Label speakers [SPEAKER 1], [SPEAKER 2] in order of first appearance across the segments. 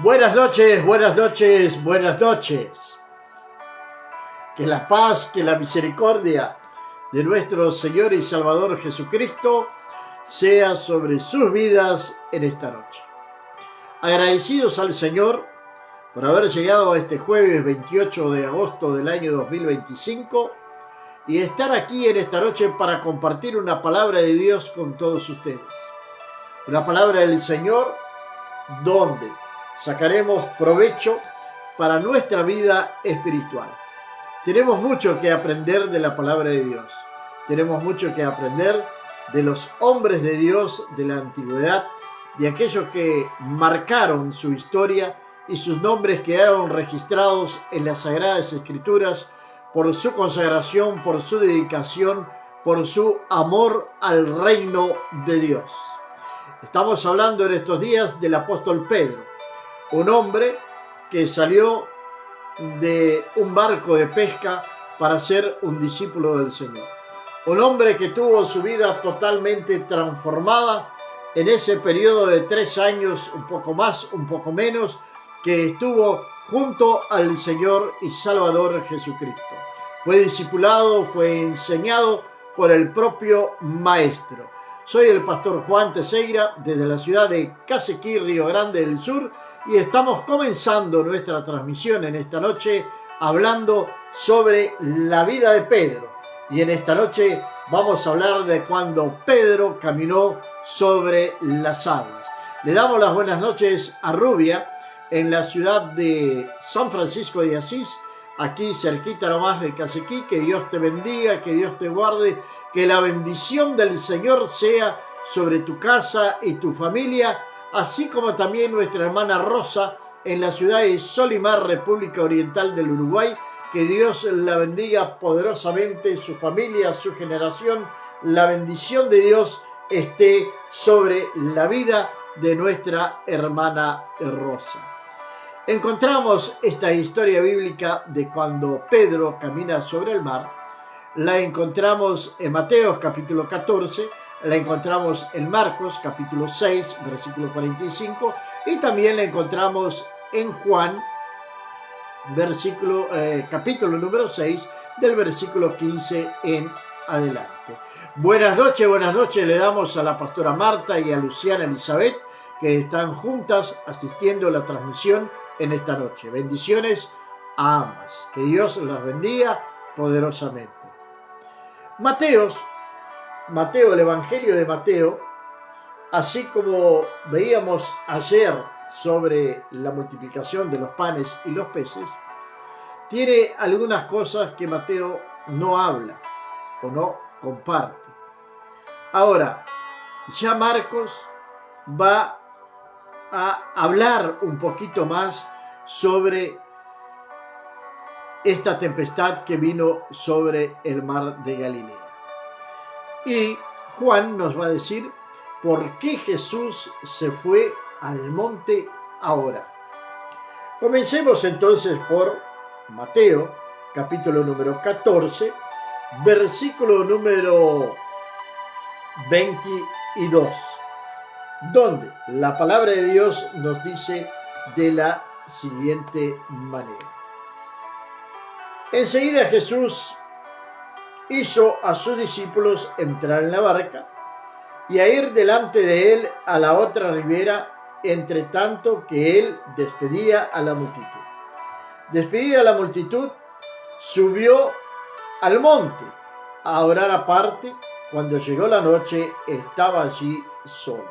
[SPEAKER 1] Buenas noches, buenas noches, buenas noches. Que la paz, que la misericordia de nuestro Señor y Salvador Jesucristo sea sobre sus vidas en esta noche. Agradecidos al Señor por haber llegado a este jueves 28 de agosto del año 2025 y estar aquí en esta noche para compartir una palabra de Dios con todos ustedes. Una palabra del Señor donde sacaremos provecho para nuestra vida espiritual. Tenemos mucho que aprender de la palabra de Dios. Tenemos mucho que aprender de los hombres de Dios de la antigüedad, de aquellos que marcaron su historia y sus nombres quedaron registrados en las Sagradas Escrituras por su consagración, por su dedicación, por su amor al reino de Dios. Estamos hablando en estos días del apóstol Pedro, un hombre que salió de un barco de pesca para ser un discípulo del Señor. Un hombre que tuvo su vida totalmente transformada en ese periodo de 3 años, un poco más, un poco menos, que estuvo junto al Señor y Salvador Jesucristo. Fue discipulado, fue enseñado por el propio Maestro. Soy el pastor Juan Teixeira desde la ciudad de Cacequí, Río Grande del Sur, y estamos comenzando nuestra transmisión en esta noche hablando sobre la vida de Pedro. Y en esta noche vamos a hablar de cuando Pedro caminó sobre las aguas. Le damos las buenas noches a Rubia en la ciudad de San Francisco de Asís, aquí cerquita nomás de Cacequí. Que Dios te bendiga, que Dios te guarde, que la bendición del Señor sea sobre tu casa y tu familia, así como también nuestra hermana Rosa en la ciudad de Solimar, República Oriental del Uruguay. Que Dios la bendiga poderosamente, su familia, su generación. La bendición de Dios esté sobre la vida de nuestra hermana Rosa. Encontramos esta historia bíblica de cuando Pedro camina sobre el mar. La encontramos en Mateo capítulo 14, la encontramos en Marcos capítulo 6, versículo 45, y también la encontramos en Juan, capítulo número 6, del versículo 15 en adelante. Buenas noches le damos a la pastora Marta y a Luciana Elizabeth, que están juntas asistiendo a la transmisión en esta noche. Bendiciones a ambas. Que Dios las bendiga poderosamente. Mateo, el Evangelio de Mateo, así como veíamos ayer sobre la multiplicación de los panes y los peces, tiene algunas cosas que Mateo no habla o no comparte. Ahora, ya Marcos va a hablar un poquito más sobre esta tempestad que vino sobre el mar de Galilea. Y Juan nos va a decir por qué Jesús se fue al monte a orar. Comencemos entonces por Mateo, capítulo número 14, versículo número 22, donde la palabra de Dios nos dice de la siguiente manera. Enseguida Jesús hizo a sus discípulos entrar en la barca y a ir delante de él a la otra ribera, entre tanto que él despedía a la multitud. Despedida la multitud, subió al monte a orar aparte. Cuando llegó la noche, estaba allí solo.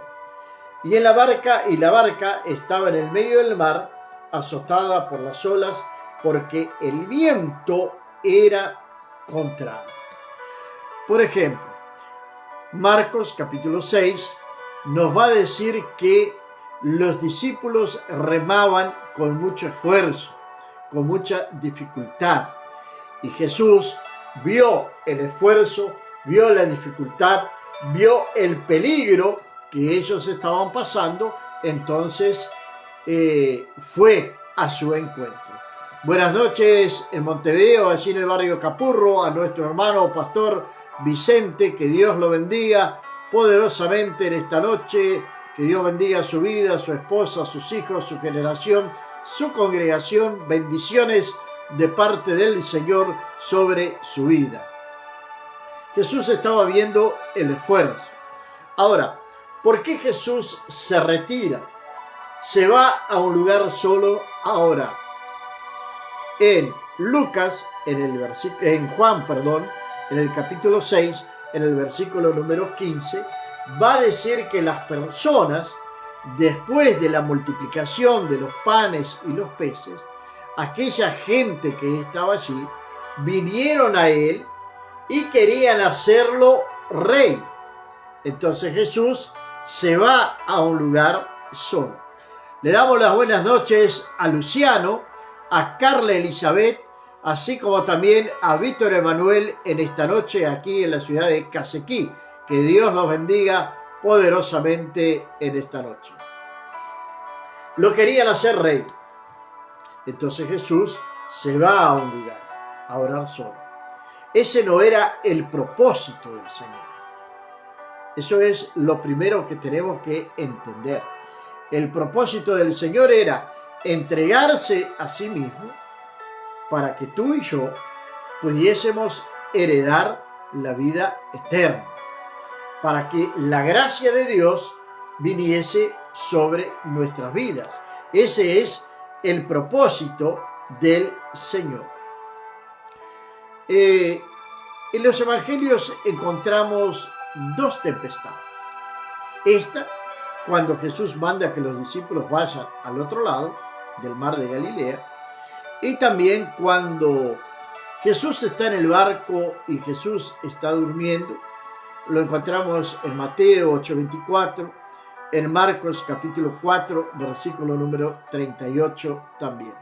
[SPEAKER 1] Y la barca estaba en el medio del mar, azotada por las olas, porque el viento era contrario. Por ejemplo, Marcos capítulo 6 nos va a decir que los discípulos remaban con mucho esfuerzo, con mucha dificultad. Y Jesús vio el esfuerzo, vio la dificultad, vio el peligro que ellos estaban pasando, entonces fue a su encuentro. Buenas noches en Montevideo, allí en el barrio Capurro, a nuestro hermano pastor Vicente, que Dios lo bendiga poderosamente en esta noche Que Dios bendiga su vida, su esposa, sus hijos, su generación, su congregación. Bendiciones de parte del Señor sobre su vida. Jesús estaba viendo el esfuerzo. Ahora, ¿por qué Jesús se retira? Se va a un lugar solo a orar. En Lucas, en Juan, en el capítulo 6, en el versículo número 15, va a decir que las personas, después de la multiplicación de los panes y los peces, aquella gente que estaba allí, vinieron a él y querían hacerlo rey. Entonces Jesús se va a un lugar solo. Le damos las buenas noches a Luciano, a Carla Elizabeth, así como también a Víctor Emanuel en esta noche aquí en la ciudad de Casequí. Que Dios los bendiga poderosamente en esta noche. Lo querían hacer rey. Entonces Jesús se va a un lugar a orar solo. Ese no era el propósito del Señor. Eso es lo primero que tenemos que entender. El propósito del Señor era entregarse a sí mismo para que tú y yo pudiésemos heredar la vida eterna, para que la gracia de Dios viniese sobre nuestras vidas. Ese es el propósito del Señor. En los evangelios encontramos dos tempestades. Esta, cuando Jesús manda que los discípulos vayan al otro lado del mar de Galilea, y también cuando Jesús está en el barco y Jesús está durmiendo. Lo encontramos en Mateo 8:24, en Marcos capítulo 4, versículo número 38 también.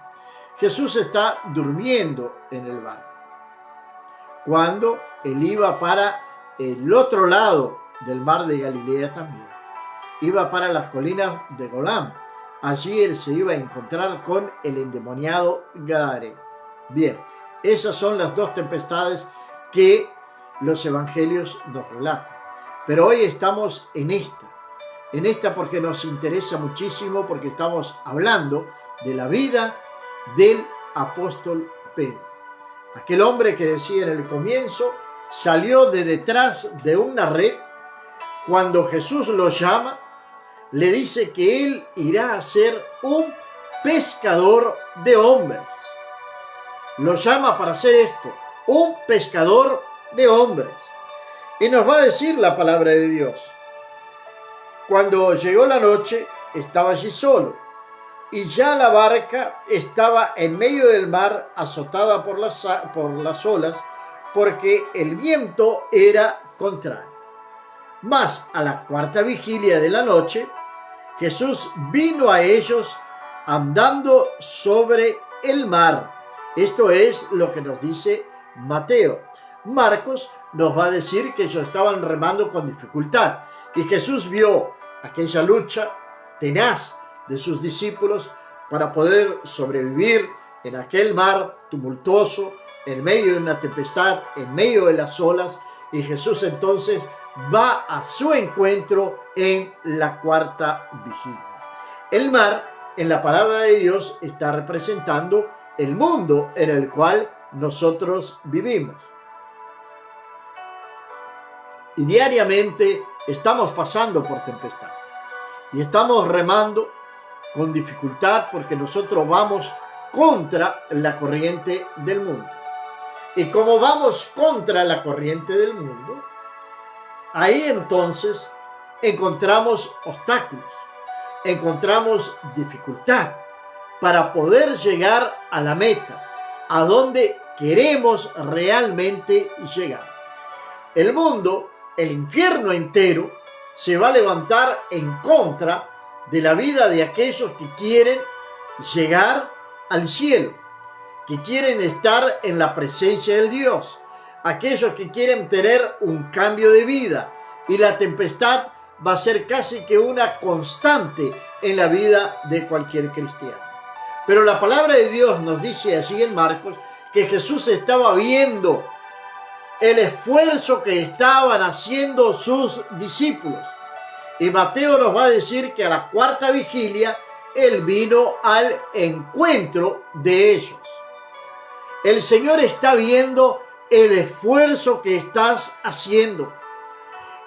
[SPEAKER 1] Jesús está durmiendo en el barco. Cuando él iba para el otro lado del mar de Galilea también, iba para las colinas de Golán. Allí él se iba a encontrar con el endemoniado Gadareno. Bien, esas son las dos tempestades que los evangelios nos relatan. Pero hoy estamos en esta porque nos interesa muchísimo, porque estamos hablando de la vida del apóstol Pedro. Aquel hombre que decía en el comienzo, salió de detrás de una red. Cuando Jesús lo llama, le dice que él irá a ser un pescador de hombres. Lo llama para hacer esto, un pescador de hombres. Y nos va a decir la palabra de Dios. Cuando llegó la noche, estaba allí solo, y ya la barca estaba en medio del mar, azotada por las olas, porque el viento era contrario. Mas a la cuarta vigilia de la noche, Jesús vino a ellos andando sobre el mar. Esto es lo que nos dice Mateo. Marcos nos va a decir que ellos estaban remando con dificultad. Y Jesús vio aquella lucha tenaz de sus discípulos para poder sobrevivir en aquel mar tumultuoso, en medio de una tempestad, en medio de las olas. Y Jesús entonces va a su encuentro en la cuarta vigilia. El mar, en la palabra de Dios, está representando el mundo en el cual nosotros vivimos. Y diariamente estamos pasando por tempestad. Y estamos remando con dificultad porque nosotros vamos contra la corriente del mundo. Y como vamos contra la corriente del mundo, ahí entonces encontramos obstáculos, encontramos dificultad para poder llegar a la meta, a donde queremos realmente llegar. El mundo, el infierno entero, se va a levantar en contra de la vida de aquellos que quieren llegar al cielo, que quieren estar en la presencia del Dios, aquellos que quieren tener un cambio de vida. Y la tempestad va a ser casi que una constante en la vida de cualquier cristiano. Pero la palabra de Dios nos dice allí en Marcos que Jesús estaba viendo el esfuerzo que estaban haciendo sus discípulos. Y Mateo nos va a decir que a la cuarta vigilia Él vino al encuentro de ellos. El Señor está viendo el esfuerzo que estás haciendo.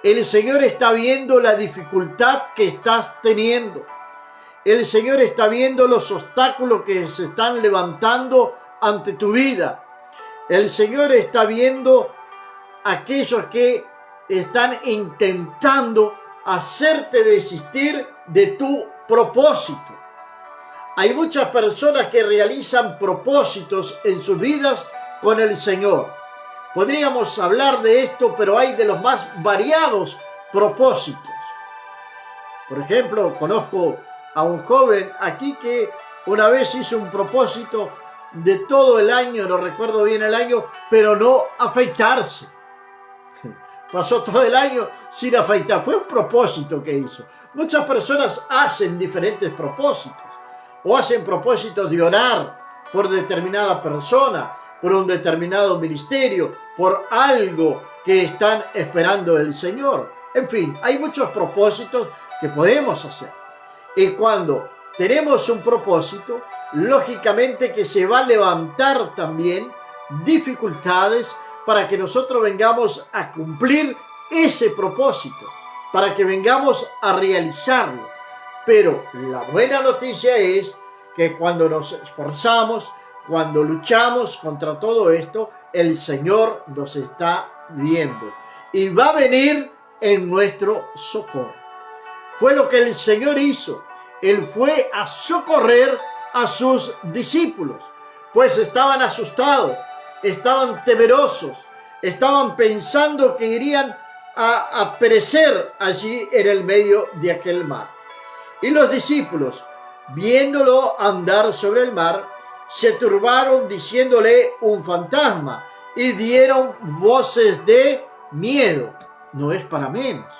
[SPEAKER 1] El Señor está viendo la dificultad que estás teniendo. El Señor está viendo los obstáculos que se están levantando ante tu vida. El Señor está viendo aquellos que están intentando hacerte desistir de tu propósito. Hay muchas personas que realizan propósitos en sus vidas con el Señor. Podríamos hablar de esto, pero hay de los más variados propósitos. Por ejemplo, conozco a un joven aquí que una vez hizo un propósito de todo el año, no recuerdo bien el año, pero no afeitarse. Pasó todo el año sin afeitar. Fue un propósito que hizo. Muchas personas hacen diferentes propósitos. O hacen propósitos de orar por determinada persona, por un determinado ministerio, por algo que están esperando del Señor. En fin, hay muchos propósitos que podemos hacer. Y cuando tenemos un propósito, lógicamente que se va a levantar también dificultades para que nosotros vengamos a cumplir ese propósito, para que vengamos a realizarlo. Pero la buena noticia es que cuando nos esforzamos, cuando luchamos contra todo esto, el Señor nos está viendo y va a venir en nuestro socorro. Fue lo que el Señor hizo. Él fue a socorrer a sus discípulos, pues estaban asustados, estaban temerosos, estaban pensando que irían a perecer allí en el medio de aquel mar. Y los discípulos, viéndolo andar sobre el mar, se turbaron diciéndole un fantasma y dieron voces de miedo. No es para menos.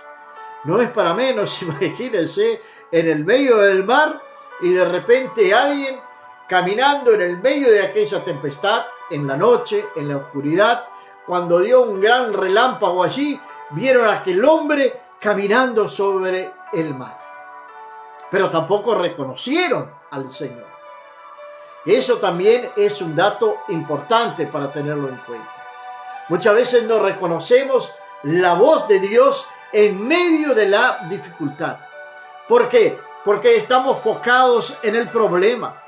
[SPEAKER 1] No es para menos, imagínense, en el medio del mar y de repente alguien caminando en el medio de aquella tempestad, en la noche, en la oscuridad, cuando dio un gran relámpago allí, vieron a aquel hombre caminando sobre el mar. Pero tampoco reconocieron al Señor. Eso también es un dato importante para tenerlo en cuenta. Muchas veces no reconocemos la voz de Dios en medio de la dificultad. ¿Por qué? Porque estamos focados en el problema.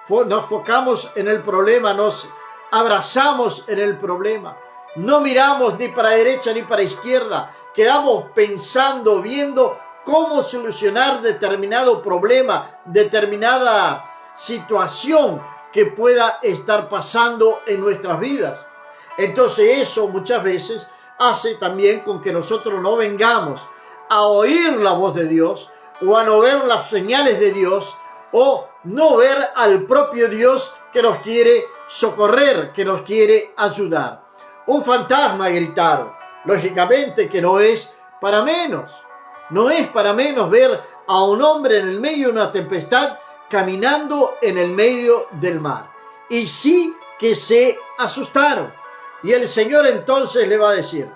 [SPEAKER 1] Nos focamos en el problema, nos abrazamos en el problema. No miramos ni para derecha ni para izquierda. Quedamos pensando, viendo cómo solucionar determinado problema, determinada situación que pueda estar pasando en nuestras vidas. Entonces eso muchas veces hace también con que nosotros no vengamos a oír la voz de Dios o a no ver las señales de Dios o no ver al propio Dios que nos quiere socorrer, que nos quiere ayudar. Un fantasma, gritaron. Lógicamente que no es para menos. No es para menos ver a un hombre en el medio de una tempestad caminando en el medio del mar. Y sí que se asustaron. Y el Señor entonces le va a decir,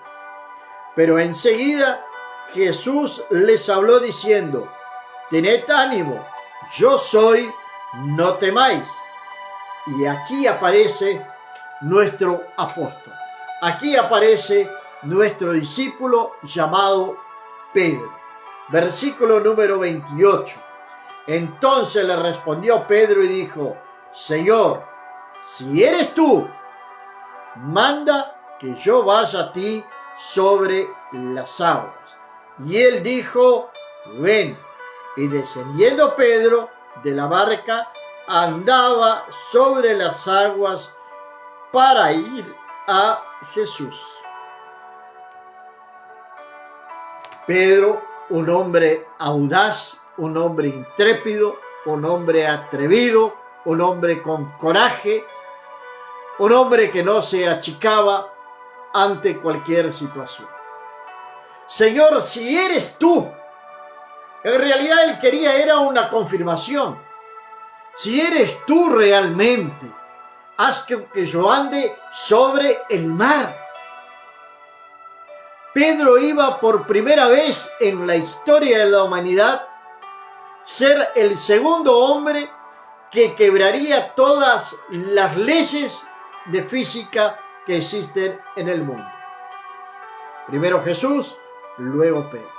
[SPEAKER 1] pero enseguida Jesús les habló diciendo, tened ánimo, yo soy, no temáis. Y aquí aparece nuestro apóstol. Aquí aparece nuestro discípulo llamado Pedro. Versículo número 28. Entonces le respondió Pedro y dijo, Señor, si eres tú, manda que yo vaya a ti sobre las aguas. Y él dijo, ven. Y descendiendo Pedro de la barca, andaba sobre las aguas para ir a Jesús. Pedro, un hombre audaz, un hombre intrépido, un hombre atrevido, un hombre con coraje, un hombre que no se achicaba ante cualquier situación. Señor, si eres tú, en realidad él quería era una confirmación. Si eres tú realmente, haz que yo ande sobre el mar. Pedro iba por primera vez en la historia de la humanidad ser el segundo hombre que quebraría todas las leyes de física que existen en el mundo. Primero Jesús, luego Pedro.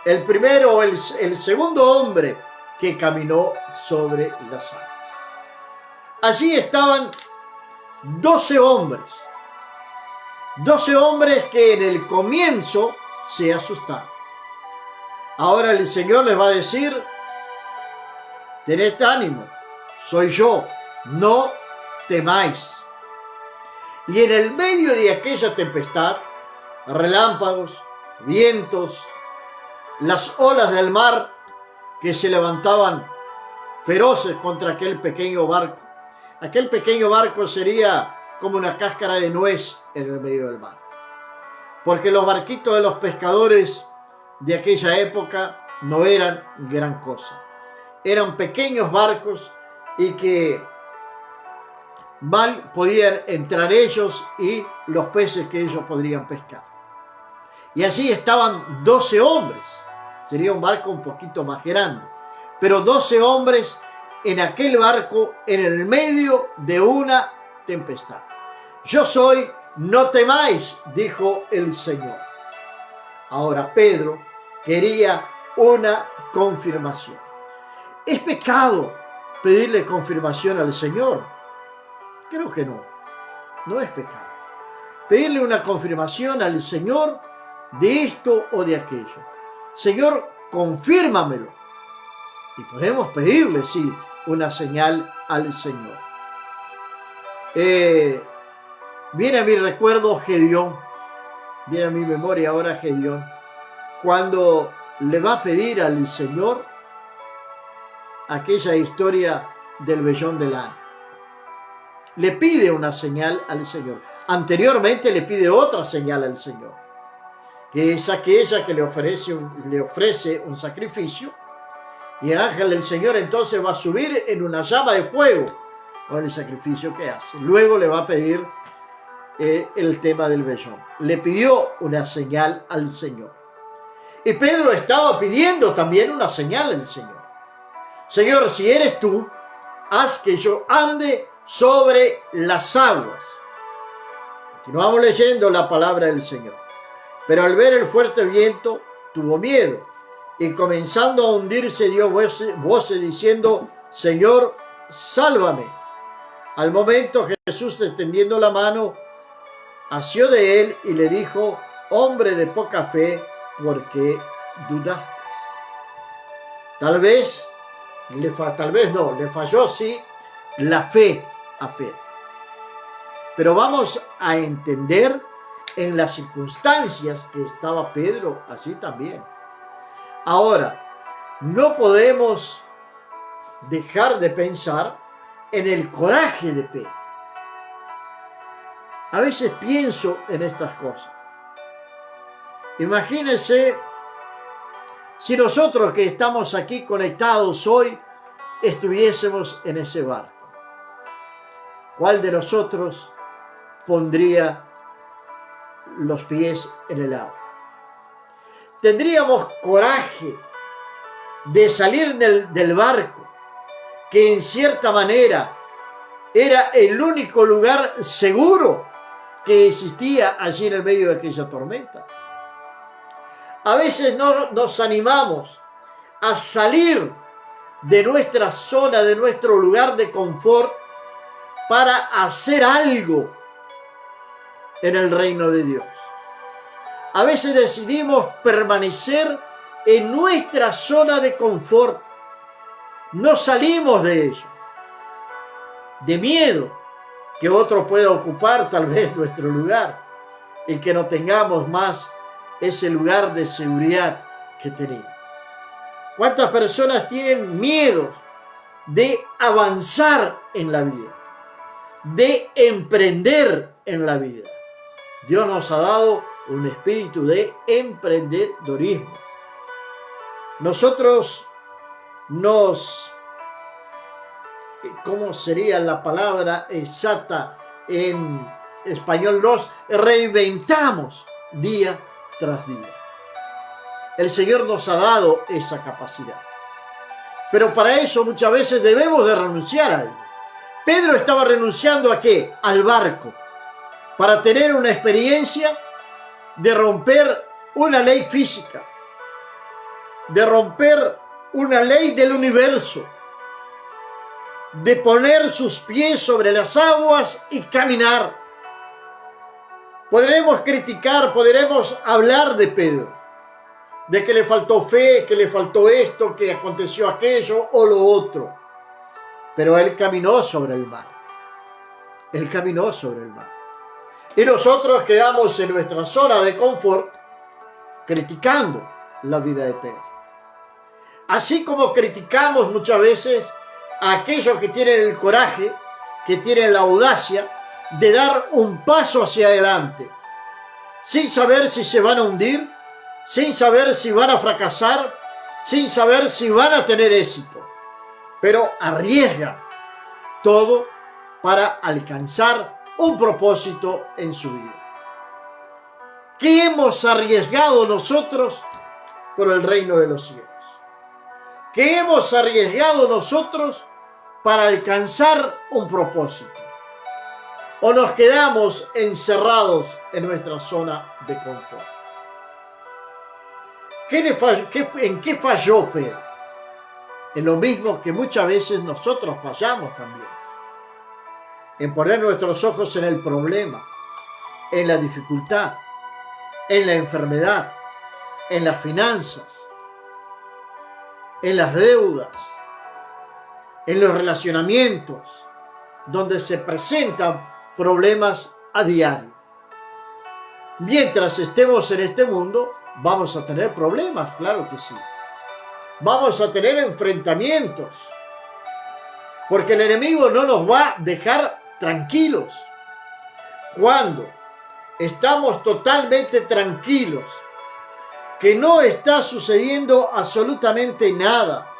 [SPEAKER 1] El segundo hombre que caminó sobre las aguas. Allí estaban 12 hombres. 12 hombres que en el comienzo se asustaron. Ahora el Señor les va a decir: tened ánimo, soy yo, no temáis. Y en el medio de aquella tempestad, relámpagos, vientos, las olas del mar que se levantaban feroces contra aquel pequeño barco. Aquel pequeño barco sería como una cáscara de nuez en el medio del mar. Porque los barquitos de los pescadores de aquella época no eran gran cosa. Eran pequeños barcos y que mal podían entrar ellos y los peces que ellos podrían pescar. Y allí estaban 12 hombres. Sería un barco un poquito más grande. Pero 12 hombres en aquel barco en el medio de una tempestad. Yo soy, no temáis, dijo el Señor. Ahora Pedro quería una confirmación. ¿Es pecado pedirle confirmación al Señor? Creo que no. No es pecado. Pedirle una confirmación al Señor de esto o de aquello. Señor, confírmamelo. Y podemos pedirle, sí, una señal al Señor. Viene a mi recuerdo Gedeón. Viene a mi memoria ahora Gedeón. Cuando le va a pedir al Señor aquella historia del vellón de lana. Le pide una señal al Señor. Anteriormente le pide otra señal al Señor, que es aquella que le ofrece un sacrificio, y el ángel del Señor entonces va a subir en una llama de fuego con el sacrificio que hace. Luego le va a pedir el tema del vellón. Le pidió una señal al Señor. Y Pedro estaba pidiendo también una señal al Señor. Señor, si eres tú, haz que yo ande sobre las aguas. Continuamos leyendo la palabra del Señor. Pero al ver el fuerte viento, tuvo miedo, y comenzando a hundirse dio voces diciendo: Señor, sálvame. Al momento Jesús, extendiendo la mano, asió de él y le dijo: hombre de poca fe, ¿por qué dudaste? Tal vez le falló sí la fe a Pedro. Pero vamos a entender en las circunstancias que estaba Pedro allí también. Ahora, no podemos dejar de pensar en el coraje de Pedro. A veces pienso en estas cosas. Imagínense si nosotros que estamos aquí conectados hoy estuviésemos en ese barco. ¿Cuál de nosotros pondría los pies en el agua? Tendríamos coraje de salir del barco, que en cierta manera era el único lugar seguro que existía allí en el medio de aquella tormenta. A veces no nos animamos a salir de nuestra zona, de nuestro lugar de confort, para hacer algo en el reino de Dios. A veces decidimos permanecer en nuestra zona de confort. No salimos de ello, de miedo que otro pueda ocupar tal vez nuestro lugar y que no tengamos más ese lugar de seguridad que teníamos. ¿Cuántas personas tienen miedo de avanzar en la vida, de emprender en la vida? Dios nos ha dado un espíritu de emprendedorismo. Nosotros ¿cómo sería la palabra exacta en español? Nos reinventamos día tras día. El Señor nos ha dado esa capacidad. Pero para eso muchas veces debemos de renunciar a algo. Pedro estaba renunciando ¿a qué? Al barco, para tener una experiencia de romper una ley física, de romper una ley del universo, de poner sus pies sobre las aguas y caminar. Podremos criticar, podremos hablar de Pedro, de que le faltó fe, que le faltó esto, que aconteció aquello o lo otro. Pero él caminó sobre el mar. Él caminó sobre el mar. Y nosotros quedamos en nuestra zona de confort criticando la vida de Pedro. Así como criticamos muchas veces a aquellos que tienen el coraje, que tienen la audacia de dar un paso hacia adelante, sin saber si se van a hundir, sin saber si van a fracasar, sin saber si van a tener éxito, pero arriesgan todo para alcanzar un propósito en su vida. ¿Qué hemos arriesgado nosotros por el reino de los cielos? ¿Qué hemos arriesgado nosotros para alcanzar un propósito? ¿O nos quedamos encerrados en nuestra zona de confort? ¿En qué falló Pedro? En lo mismo que muchas veces nosotros fallamos también. En poner nuestros ojos en el problema, en la dificultad, en la enfermedad, en las finanzas, en las deudas, en los relacionamientos, donde se presentan problemas a diario. Mientras estemos en este mundo, vamos a tener problemas, claro que sí. Vamos a tener enfrentamientos, porque el enemigo no nos va a dejar tranquilos. Cuando estamos totalmente tranquilos, que no está sucediendo absolutamente nada,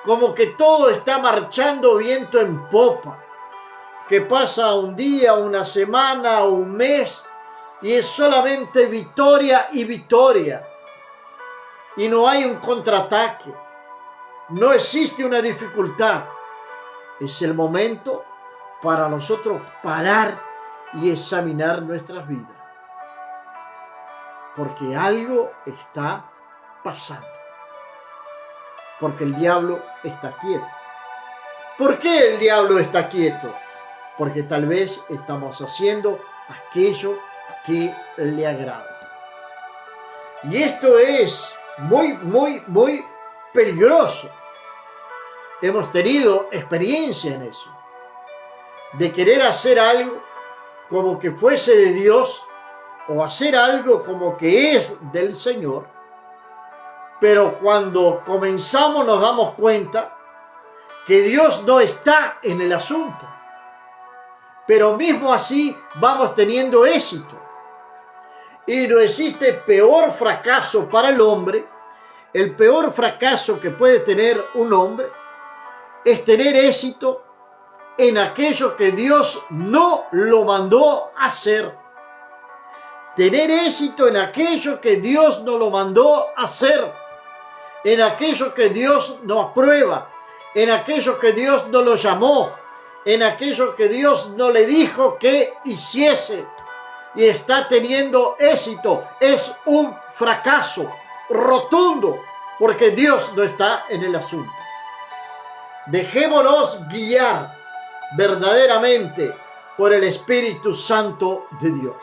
[SPEAKER 1] como que todo está marchando viento en popa, que pasa un día, una semana, un mes, y es solamente victoria y victoria, y no hay un contraataque, no existe una dificultad. Es el momento para nosotros parar y examinar nuestras vidas, porque algo está pasando, porque el diablo está quieto. ¿Por qué el diablo está quieto? Porque tal vez estamos haciendo aquello que le agrada. Y esto es muy peligroso. Hemos tenido experiencia en eso, de querer hacer algo como que fuese de Dios, o hacer algo como que es del Señor, pero cuando comenzamos nos damos cuenta que Dios no está en el asunto, pero mismo así vamos teniendo éxito. Y no existe peor fracaso para el hombre. El peor fracaso que puede tener un hombre es tener éxito en aquello que Dios no lo mandó a hacer. Tener éxito en aquello que Dios no lo mandó a hacer, en aquello que Dios no aprueba, en aquello que Dios no lo llamó, en aquello que Dios no le dijo que hiciese, y está teniendo éxito. Es un fracaso rotundo, porque Dios no está en el asunto. Dejémonos guiar verdaderamente por el Espíritu Santo de Dios.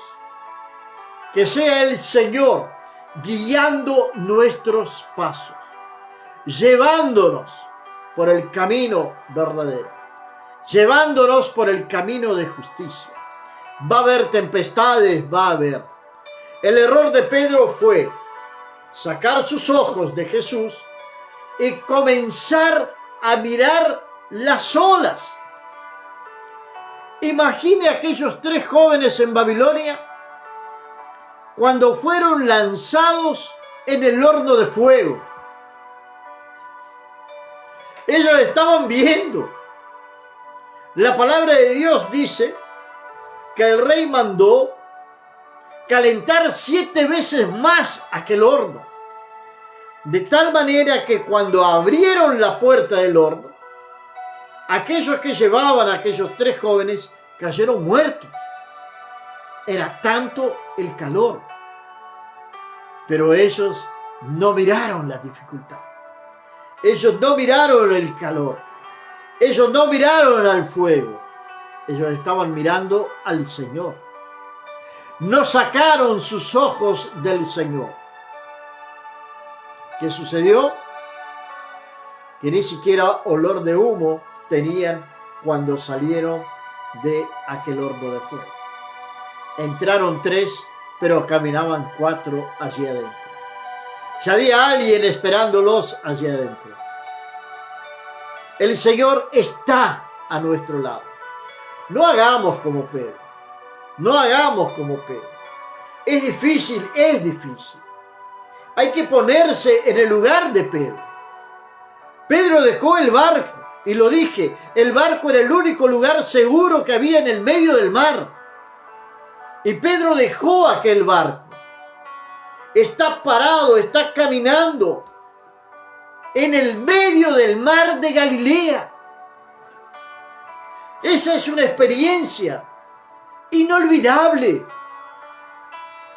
[SPEAKER 1] Que sea el Señor guiando nuestros pasos, llevándonos por el camino verdadero, llevándonos por el camino de justicia. Va a haber tempestades, va a haber. El error de Pedro fue sacar sus ojos de Jesús y comenzar a mirar las olas. Imagine aquellos 3 jóvenes en Babilonia cuando fueron lanzados en el horno de fuego. Ellos estaban viendo. La palabra de Dios dice que el rey mandó calentar 7 veces más aquel horno. De tal manera que cuando abrieron la puerta del horno, aquellos que llevaban a aquellos 3 jóvenes cayeron muertos. Era tanto el calor. Pero ellos no miraron la dificultad. Ellos no miraron el calor. Ellos no miraron al fuego. Ellos estaban mirando al Señor. No sacaron sus ojos del Señor. ¿Qué sucedió? Que ni siquiera olor de humo tenían cuando salieron de aquel horno de fuego. Entraron 3, pero caminaban 4 allí adentro. Ya había alguien esperándolos allí adentro. El Señor está a nuestro lado. No hagamos como Pedro. No hagamos como Pedro. Es difícil, es difícil. Hay que ponerse en el lugar de Pedro. Pedro dejó el barco, y lo dije, el barco era el único lugar seguro que había en el medio del mar. Y Pedro dejó aquel barco. Está parado, está caminando en el medio del mar de Galilea. Esa es una experiencia inolvidable.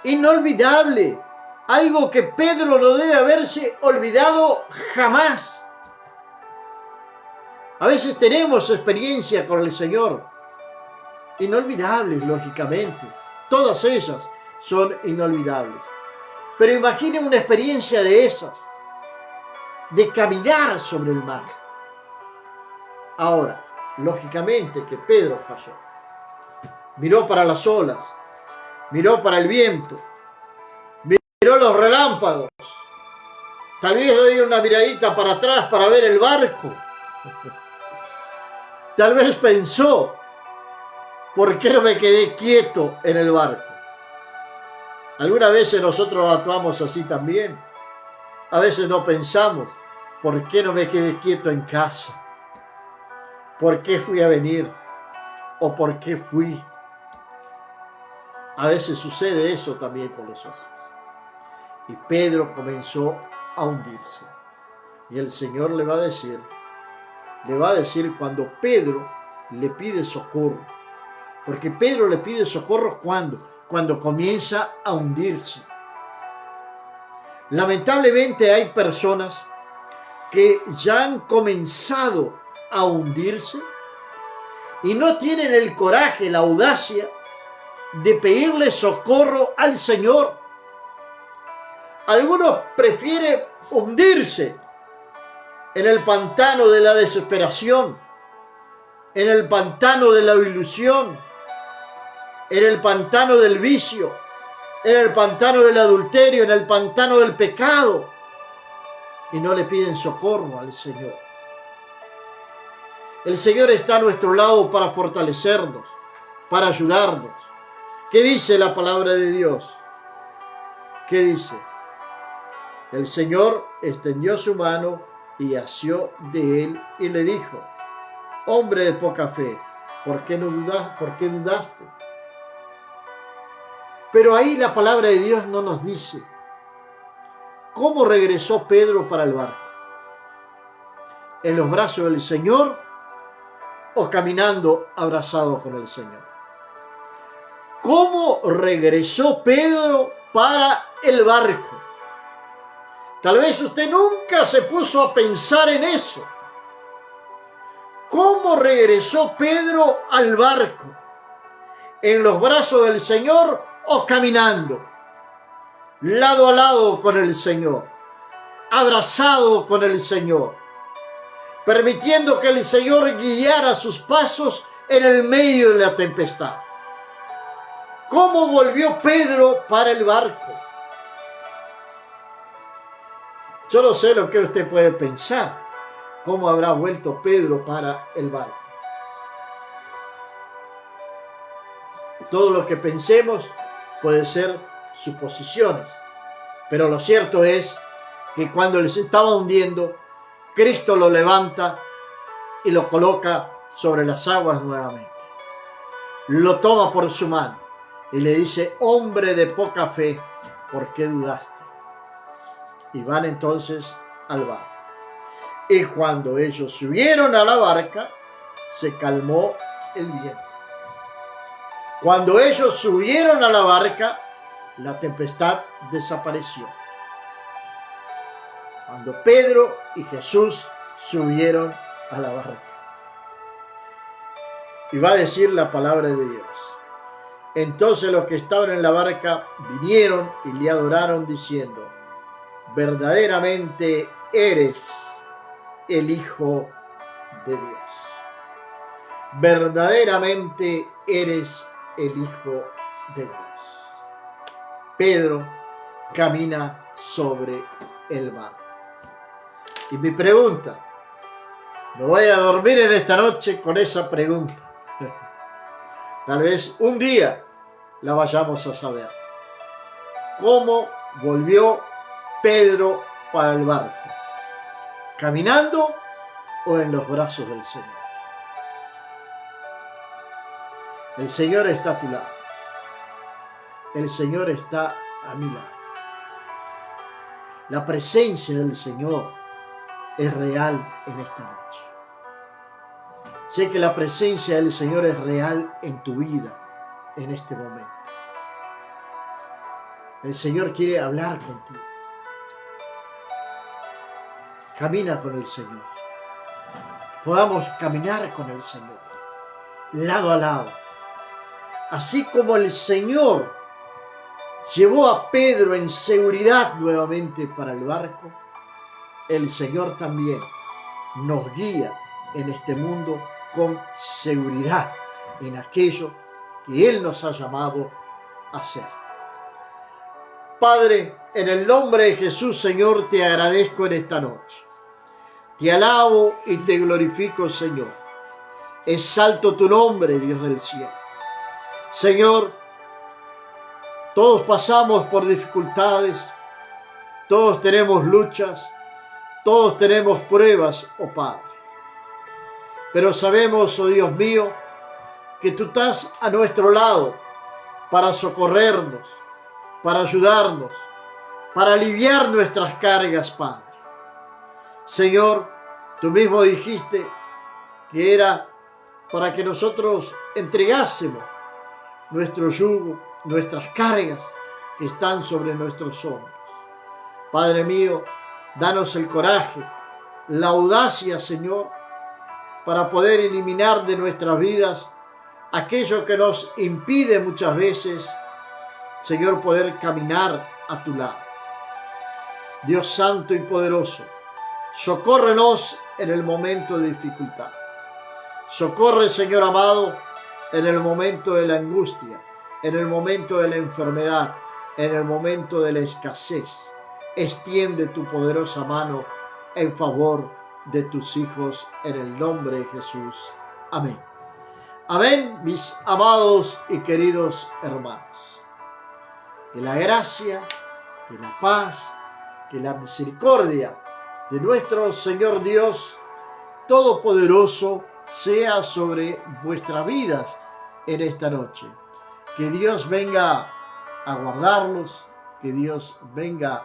[SPEAKER 1] Inolvidable. Algo que Pedro no debe haberse olvidado jamás. A veces tenemos experiencia con el Señor. Inolvidables, lógicamente. Todas ellas son inolvidables. Pero imaginen una experiencia de esas. De caminar sobre el mar. Ahora, lógicamente que Pedro falló. Miró para las olas. Miró para el viento. Miró los relámpagos. Tal vez doy una miradita para atrás para ver el barco. Tal vez pensó, ¿por qué no me quedé quieto en el barco? Algunas veces nosotros actuamos así también. A veces no pensamos, ¿por qué no me quedé quieto en casa? ¿Por qué fui a venir? ¿O por qué fui? A veces sucede eso también con nosotros. Y Pedro comenzó a hundirse. Y el Señor le va a decir cuando Pedro le pide socorro. Porque Pedro le pide socorro cuando comienza a hundirse. Lamentablemente hay personas que ya han comenzado a hundirse y no tienen el coraje, la audacia de pedirle socorro al Señor. Algunos prefieren hundirse en el pantano de la desesperación, en el pantano de la ilusión, en el pantano del vicio, en el pantano del adulterio, en el pantano del pecado, y no le piden socorro al Señor. El Señor está a nuestro lado para fortalecernos, para ayudarnos. ¿Qué dice la palabra de Dios? ¿Qué dice? El Señor extendió su mano y asió de él y le dijo: hombre de poca fe, ¿por qué dudaste? Pero ahí la palabra de Dios no nos dice cómo regresó Pedro para el barco. ¿En los brazos del Señor o caminando abrazado con el Señor? ¿Cómo regresó Pedro para el barco? Tal vez usted nunca se puso a pensar en eso. ¿Cómo regresó Pedro al barco? ¿En los brazos del Señor o caminando? Lado a lado con el Señor. Abrazado con el Señor. Permitiendo que el Señor guiara sus pasos en el medio de la tempestad. ¿Cómo volvió Pedro para el barco? Yo no sé lo que usted puede pensar. ¿Cómo habrá vuelto Pedro para el barco? Todo lo que pensemos puede ser suposiciones. Pero lo cierto es que cuando les estaba hundiendo, Cristo lo levanta y lo coloca sobre las aguas nuevamente. Lo toma por su mano. y le dice: hombre de poca fe, ¿por qué dudaste? Y van entonces al barco. Y cuando ellos subieron a la barca, se calmó el viento. Cuando ellos subieron a la barca, la tempestad desapareció. Cuando Pedro y Jesús subieron a la barca. Y va a decir la palabra de Dios: entonces los que estaban en la barca vinieron y le adoraron diciendo: verdaderamente eres el Hijo de Dios. Verdaderamente eres el Hijo de Dios. Pedro camina sobre el mar. Y mi pregunta, me voy a dormir en esta noche con esa pregunta. Tal vez un día la vayamos a saber. ¿Cómo volvió Pedro para el barco? ¿Caminando o en los brazos del Señor? El Señor está a tu lado. El Señor está a mi lado. La presencia del Señor es real en esta noche. Sé que la presencia del Señor es real en tu vida en este momento. El Señor quiere hablar contigo. Camina con el Señor. Podamos caminar con el Señor, lado a lado. Así como el Señor llevó a Pedro en seguridad nuevamente para el barco, el Señor también nos guía en este mundo con seguridad en aquello que Él nos ha llamado a hacer. Padre, en el nombre de Jesús, Señor, te agradezco en esta noche. Te alabo y te glorifico, Señor. Exalto tu nombre, Dios del cielo. Señor, todos pasamos por dificultades, todos tenemos luchas, todos tenemos pruebas, oh Padre. Pero sabemos, oh Dios mío, que tú estás a nuestro lado para socorrernos, para ayudarnos, para aliviar nuestras cargas, Padre. Señor, tú mismo dijiste que era para que nosotros entregásemos nuestro yugo, nuestras cargas que están sobre nuestros hombros. Padre mío, danos el coraje, la audacia, Señor, para poder eliminar de nuestras vidas aquello que nos impide muchas veces, Señor, poder caminar a tu lado. Dios santo y poderoso, socórrenos en el momento de dificultad. Socorre, Señor amado, en el momento de la angustia, en el momento de la enfermedad, en el momento de la escasez. Extiende tu poderosa mano en favor de tus hijos, en el nombre de Jesús. Amén. Amén, mis amados y queridos hermanos. Que la gracia, que la paz, que la misericordia de nuestro Señor Dios Todopoderoso sea sobre vuestras vidas en esta noche. Que Dios venga a guardarlos, que Dios venga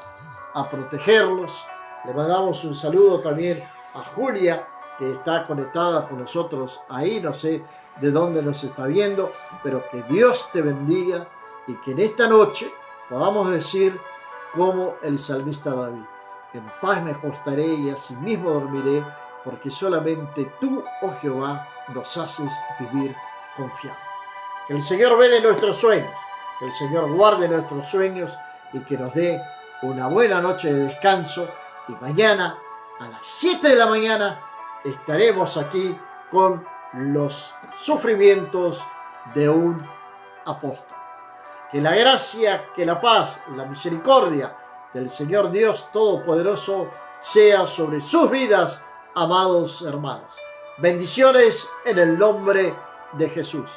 [SPEAKER 1] a protegerlos. Le mandamos un saludo también a Julia, que está conectada con nosotros ahí, no sé de dónde nos está viendo, pero que Dios te bendiga y que en esta noche podamos decir como el salmista David: en paz me acostaré y asimismo dormiré, porque solamente tú, oh Jehová, nos haces vivir confiados. Que el Señor vele nuestros sueños, que el Señor guarde nuestros sueños y que nos dé una buena noche de descanso. Y mañana a las 7 de la mañana estaremos aquí con los sufrimientos de un apóstol. Que la gracia, que la paz, la misericordia del Señor Dios Todopoderoso sea sobre sus vidas, amados hermanos. Bendiciones en el nombre de Jesús.